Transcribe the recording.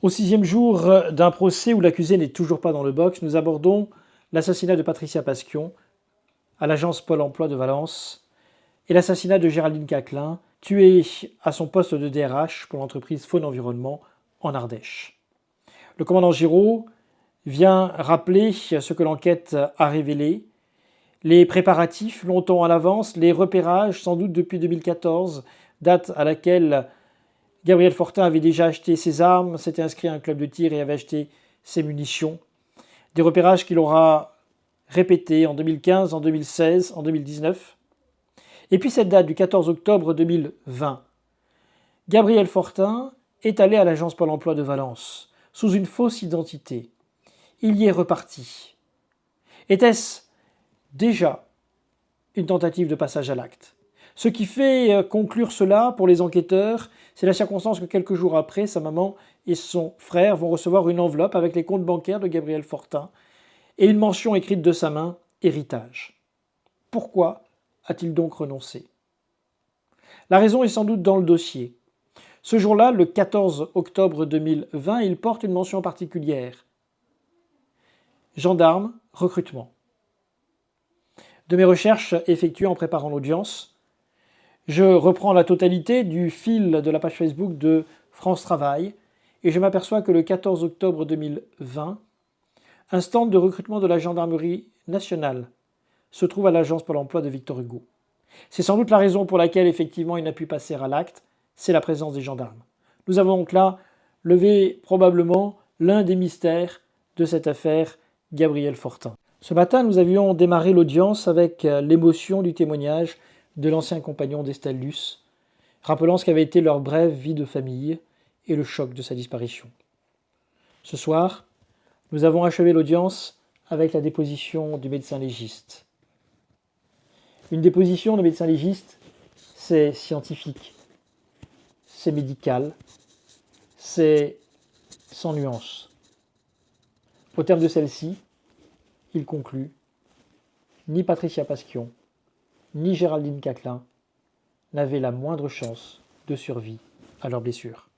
Au 6e jour d'un procès où l'accusé n'est toujours pas dans le box, nous abordons l'assassinat de Patricia Pasquion à l'agence Pôle emploi de Valence et l'assassinat de Géraldine Caclin, tuée à son poste de DRH pour l'entreprise Faune Environnement en Ardèche. Le commandant Giraud vient rappeler ce que l'enquête a révélé, les préparatifs longtemps à l'avance, les repérages sans doute depuis 2014, date à laquelle Gabriel Fortin avait déjà acheté ses armes, s'était inscrit à un club de tir et avait acheté ses munitions. Des repérages qu'il aura répétés en 2015, en 2016, en 2019. Et puis cette date du 14 octobre 2020. Gabriel Fortin est allé à l'agence Pôle emploi de Valence sous une fausse identité. Il y est reparti. Était-ce déjà une tentative de passage à l'acte? Ce qui fait conclure cela pour les enquêteurs, c'est la circonstance que quelques jours après, sa maman et son frère vont recevoir une enveloppe avec les comptes bancaires de Gabriel Fortin et une mention écrite de sa main, héritage. Pourquoi a-t-il donc renoncé? La raison est sans doute dans le dossier. Ce jour-là, le 14 octobre 2020, il porte une mention particulière. Gendarme, recrutement. De mes recherches effectuées en préparant l'audience, je reprends la totalité du fil de la page Facebook de France Travail et je m'aperçois que le 14 octobre 2020, un stand de recrutement de la gendarmerie nationale se trouve à l'agence Pôle emploi de Victor Hugo. C'est sans doute la raison pour laquelle effectivement il n'a pu passer à l'acte, c'est la présence des gendarmes. Nous avons donc là levé probablement l'un des mystères de cette affaire Gabriel Fortin. Ce matin, nous avions démarré l'audience avec l'émotion du témoignage de l'ancien compagnon d'Estelle Luce, rappelant ce qu'avait été leur brève vie de famille et le choc de sa disparition. Ce soir, nous avons achevé l'audience avec la déposition du médecin légiste. Une déposition de médecin légiste, c'est scientifique, c'est médical, c'est sans nuance. Au terme de celle-ci, il conclut « Ni Patricia Pasquion, ni Géraldine Caclin n'avaient la moindre chance de survie à leurs blessures. »